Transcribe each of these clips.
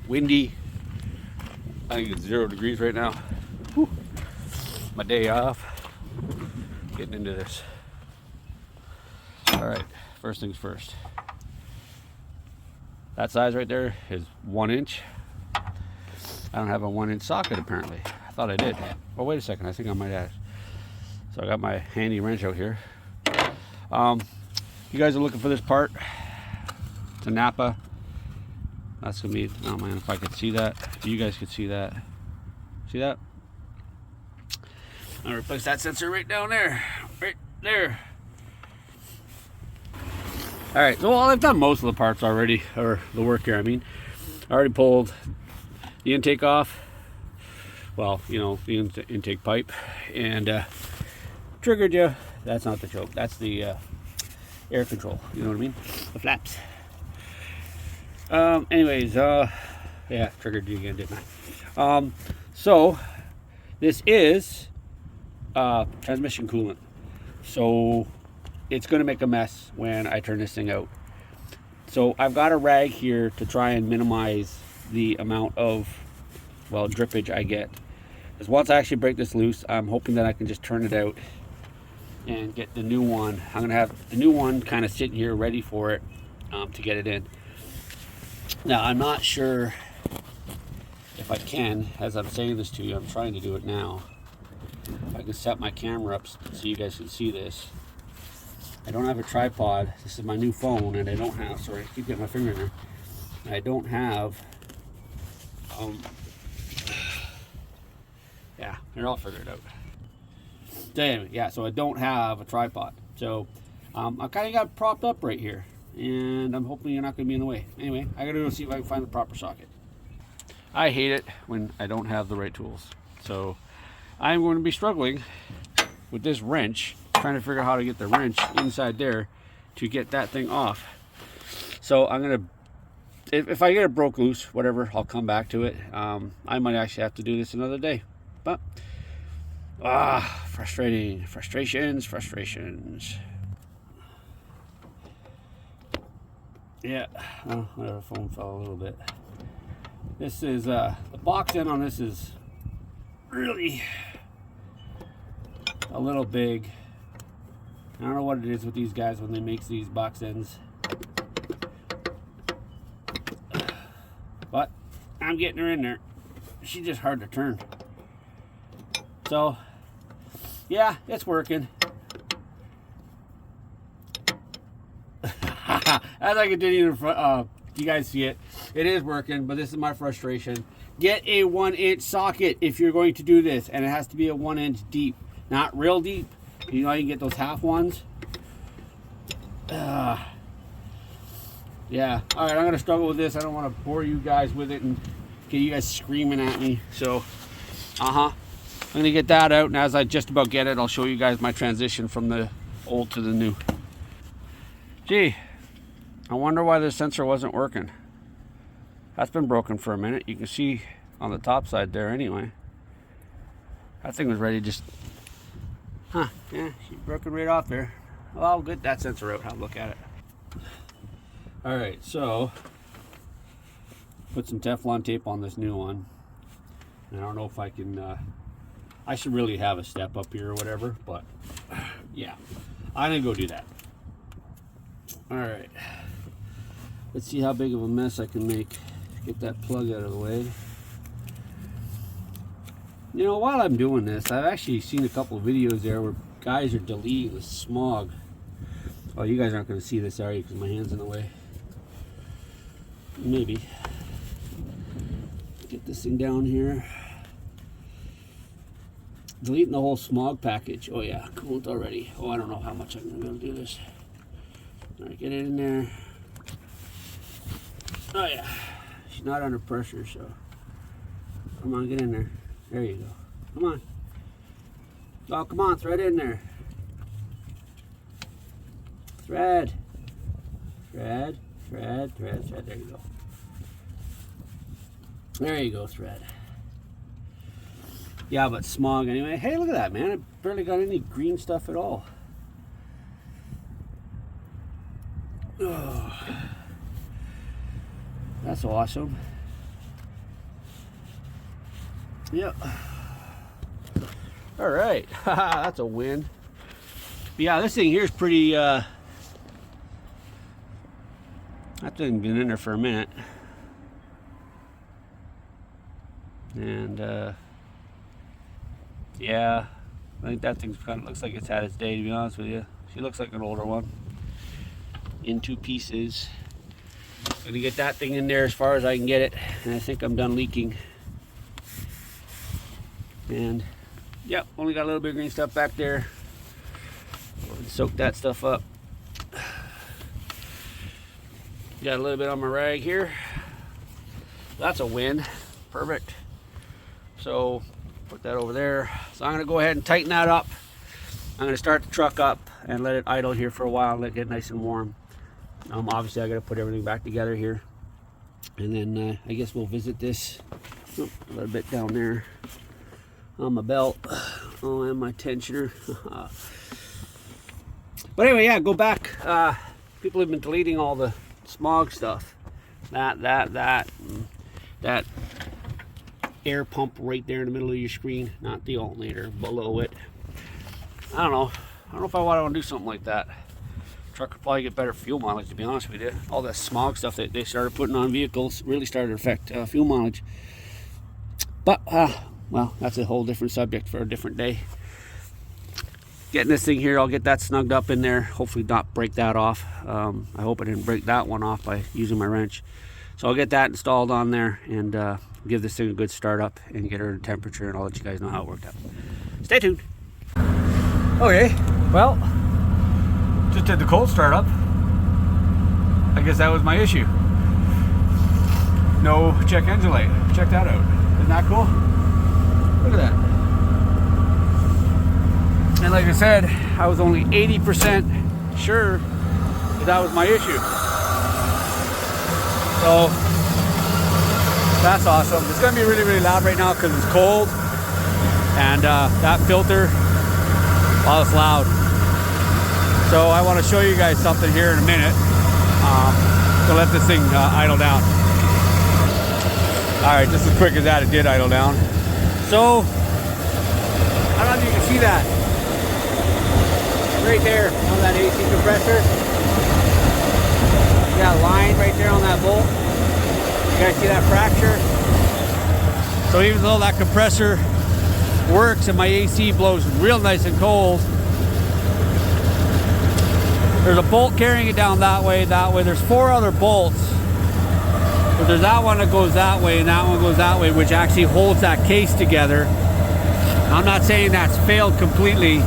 Windy. I think it's 0 degrees right now. Whew. My day off. Getting into this. All right, first things first. That size right there is 1 inch. I don't have a 1 inch socket apparently. I thought I did. Oh, wait a second. I think I might have. So I got my handy wrench out here. You guys are looking for this part. It's a Napa. That's gonna be, oh man, if I could see that. If you guys could see that. See that? I'm gonna replace that sensor right down there. Right there. Alright, so I've done most of the parts already, or the work here, I mean. I already pulled the intake off. Well, you know, the intake pipe. And triggered you. That's not the choke, that's the air control, you know what I mean? The flaps. Anyways, yeah, triggered you again, didn't I? So this is transmission coolant. So it's going to make a mess when I turn this thing out. So I've got a rag here to try and minimize the amount of, well, drippage I get. Because once I actually break this loose, I'm hoping that I can just turn it out and get the new one. I'm going to have the new one kind of sitting here ready for it to get it in. Now, I'm not sure if I can, as I'm saying this to you, I'm trying to do it now. If I can set my camera up so you guys can see this. I don't have a tripod. This is my new phone, and I don't have, sorry, I keep getting my finger in there. I don't have, yeah, here, I'll figure it out. Anyway, yeah, so I don't have a tripod. So I kind of got it propped up right here. And I'm hoping you're not going to be in the way. Anyway, I gotta go see if I can find the proper socket. I hate it when I don't have the right tools. So I'm going to be struggling with this wrench, trying to figure out how to get the wrench inside there to get that thing off. So I'm going to, if I get it broke loose, whatever, I'll come back to it. I might actually have to do this another day. But, frustrating. Frustrations. Yeah, well, whatever, phone fell a little bit. This is, the box end on this is really a little big. I don't know what it is with these guys when they make these box ends. But I'm getting her in there. She's just hard to turn. So, yeah, it's working. As I continue to, you guys see it, it is working, but this is my frustration. Get a 1 inch socket if you're going to do this, and it has to be a 1 inch deep, not real deep. You know, you can get those half ones. Yeah, all right, I'm gonna struggle with this. I don't want to bore you guys with it and get you guys screaming at me. So, I'm gonna get that out, and as I just about get it, I'll show you guys my transition from the old to the new. Gee, I wonder why this sensor wasn't working. That's been broken for a minute. You can see on the top side there anyway. That thing was ready to just, yeah, she broke it right off there. Well, I'll get that sensor out, have a look at it. All right, so put some Teflon tape on this new one. And I don't know if I can, I should really have a step up here or whatever, but yeah, I'm gonna go do that. All right, let's see how big of a mess I can make. Get that plug out of the way. You know, while I'm doing this, I've actually seen a couple of videos there where guys are deleting the smog. Oh, you guys aren't going to see this, are you? Because my hand's in the way. Maybe. Get this thing down here. Deleting the whole smog package. Oh yeah, coolant already. Oh, I don't know how much I'm going to be able to do this. All right, get it in there. Oh yeah, she's not under pressure, so come on, get in there. There you go. Come on. Oh, come on, thread in there. Thread. Thread, thread, thread, thread. There you go. There you go, thread. Yeah, but smog anyway. Hey, look at that, man. I barely got any green stuff at all. That's awesome. Yep. All right. That's a win. But yeah, this thing here is pretty, that thing's been in there for a minute. And, yeah, I think that thing's kind of looks like it's had its day, to be honest with you. She looks like an older one. In 2 pieces. Gonna get that thing in there as far as I can get it, and I think I'm done leaking. And yep, only got a little bit of green stuff back there. Soak that stuff up. Got a little bit on my rag here. That's a win. Perfect. So put that over there. So I'm gonna go ahead and tighten that up. I'm gonna start the truck up and let it idle here for a while and let it get nice and warm. Obviously I gotta put everything back together here, and then I guess we'll visit this. Oh, a little bit down there on my belt. Oh, and my tensioner. But anyway, yeah, go back. People have been deleting all the smog stuff. That air pump right there in the middle of your screen, not the alternator, below it. I don't know if I want to do something like that. Truck could probably get better fuel mileage, to be honest with you. All that smog stuff that they started putting on vehicles really started to affect fuel mileage. But well, that's a whole different subject for a different day. Getting this thing here, I'll get that snugged up in there, hopefully not break that off. I hope I didn't break that one off by using my wrench. So I'll get that installed on there and give this thing a good start up and get her to temperature, and I'll let you guys know how it worked out. Stay tuned. Okay, well, just did the cold start up. I guess that was my issue. No check engine light. Check that out. Isn't that cool? Look at that. And like I said, I was only 80% sure that was my issue. So that's awesome. It's gonna be really, really loud right now because it's cold, and that filter, well, it's loud. So I want to show you guys something here in a minute to let this thing idle down. All right, just as quick as that, it did idle down. So I don't know if you can see that right there on that AC compressor. You got a line right there on that bolt. You guys see that fracture? So even though that compressor works and my AC blows real nice and cold, there's a bolt carrying it down that way, that way. There's 4 other bolts, but there's that one that goes that way and that one goes that way, which actually holds that case together. I'm not saying that's failed completely,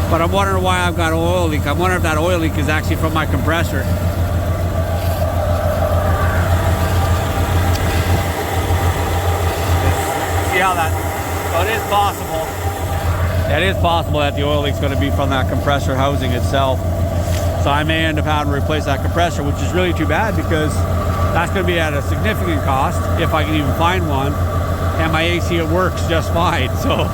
but I'm wondering why I've got an oil leak. I'm wondering if that oil leak is actually from my compressor. See how that, so it is possible. It is possible that the oil leak is going to be from that compressor housing itself. So I may end up having to replace that compressor, which is really too bad because that's going to be at a significant cost if I can even find one. And my AC, it works just fine. So,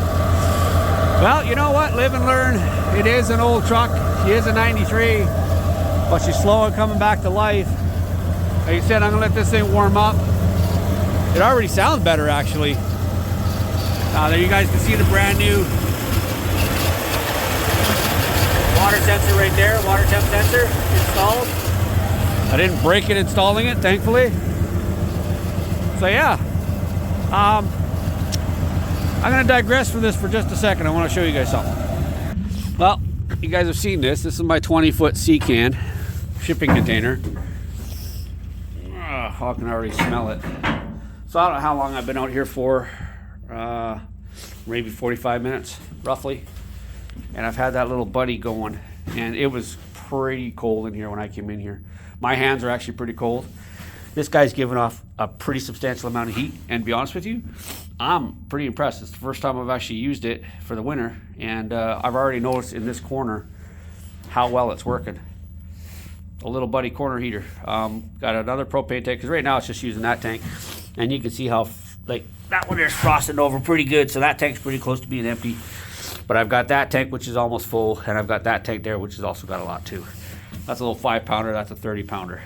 well, you know what? Live and learn. It is an old truck. She is a 93, but she's slow and coming back to life. Like I said, I'm going to let this thing warm up. It already sounds better, actually. There you guys can see the brand new water sensor right there, water temp sensor installed. I didn't break it installing it, thankfully. So yeah, I'm gonna digress from this for just a second. I want to show you guys something. Well, you guys have seen this. This is my 20-foot sea can shipping container. I can already smell it. So I don't know how long I've been out here for. Maybe 45 minutes, roughly. And I've had that little buddy going, and it was pretty cold in here when I came in here. My hands are actually pretty cold. This guy's giving off a pretty substantial amount of heat, and to be honest with you, I'm pretty impressed. It's the first time I've actually used it for the winter, and I've already noticed in this corner how well it's working. A little buddy corner heater. Got another propane tank, because right now it's just using that tank, and you can see how like that one there's frosted over pretty good, so that tank's pretty close to being empty. But I've got that tank which is almost full, and I've got that tank there which has also got a lot too. That's a little 5-pounder, that's a 30-pounder.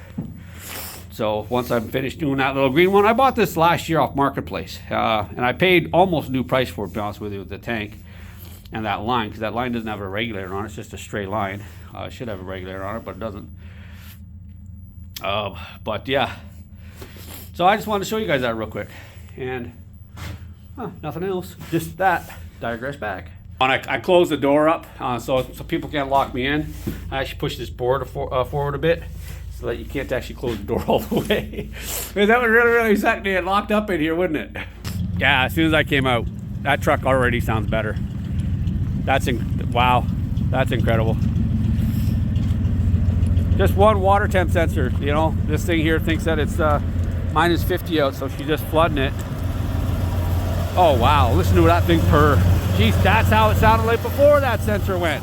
So once I'm finished doing that little green one, I bought this last year off Marketplace, and I paid almost new price for it, to be honest with you, with the tank and that line, because that line doesn't have a regulator on it. It's just a straight line. It should have a regulator on it, but it doesn't. But yeah, so I just wanted to show you guys that real quick, and nothing else, just that. Digress back. I closed the door up so people can't lock me in. I actually pushed this board forward a bit so that you can't actually close the door all the way. That would really suck to get locked up in here, wouldn't it? Yeah, as soon as I came out, that truck already sounds better. Wow, that's incredible. Just one water temp sensor, you know. This thing here thinks that it's minus 50 out, so she's just flooding it. Oh wow, listen to that thing purr. Jeez, that's how it sounded like before that sensor went.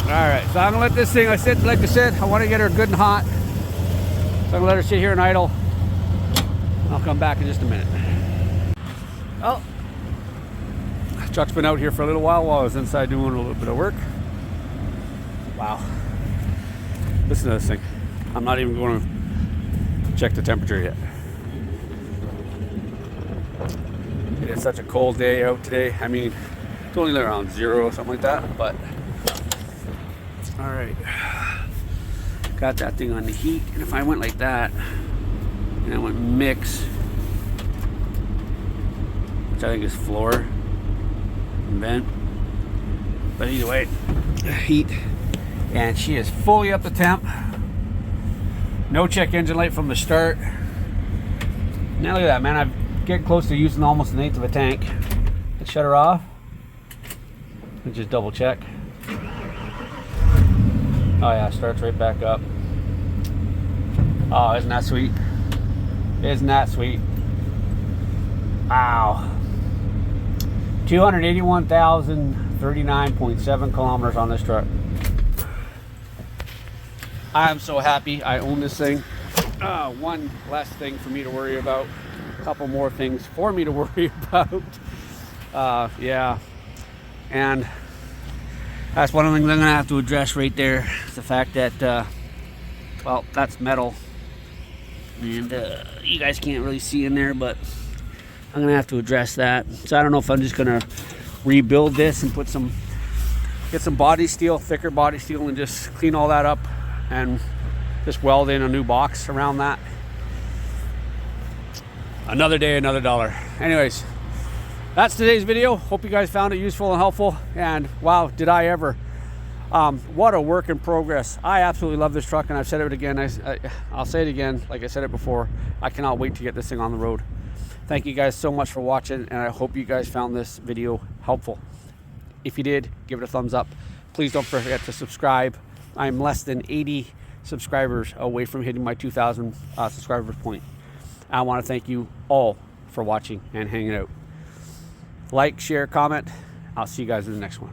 Alright, so I'm gonna let this thing like I said, I want to get her good and hot. So I'm gonna let her sit here and idle. I'll come back in just a minute. Oh, the truck's been out here for a little while I was inside doing a little bit of work. Wow. Listen to this thing. I'm not even going to check the temperature yet. It is such a cold day out today. I mean, it's only around 0 or something like that, but all right. Got that thing on the heat, and if I went like that and I went mix, which I think is floor and vent, but either way, heat, and she is fully up to temp. No check engine light from the start. Now look at that, man. I've getting close to using almost 1/8 of a tank. Let's shut her off and just double check. Oh yeah, starts right back up. Oh, isn't that sweet? Isn't that sweet? Wow. 281,039.7 kilometers on this truck. I am so happy I own this thing. One less thing for me to worry about. Couple more things for me to worry about. Yeah, and that's one of the things I'm gonna have to address right there, is the fact that well, that's metal, and you guys can't really see in there, but I'm gonna have to address that. So I don't know if I'm just gonna rebuild this and get some body steel, thicker body steel, and just clean all that up and just weld in a new box around that. Another day, another dollar. Anyways, that's today's video. Hope you guys found it useful and helpful. And wow, did I ever. What a work in progress. I absolutely love this truck, and I've said it again. I'll say it again, like I said it before. I cannot wait to get this thing on the road. Thank you guys so much for watching, and I hope you guys found this video helpful. If you did, give it a thumbs up. Please don't forget to subscribe. I'm less than 80 subscribers away from hitting my 2,000 subscribers point. I want to thank you all for watching and hanging out. Like, share, comment. I'll see you guys in the next one.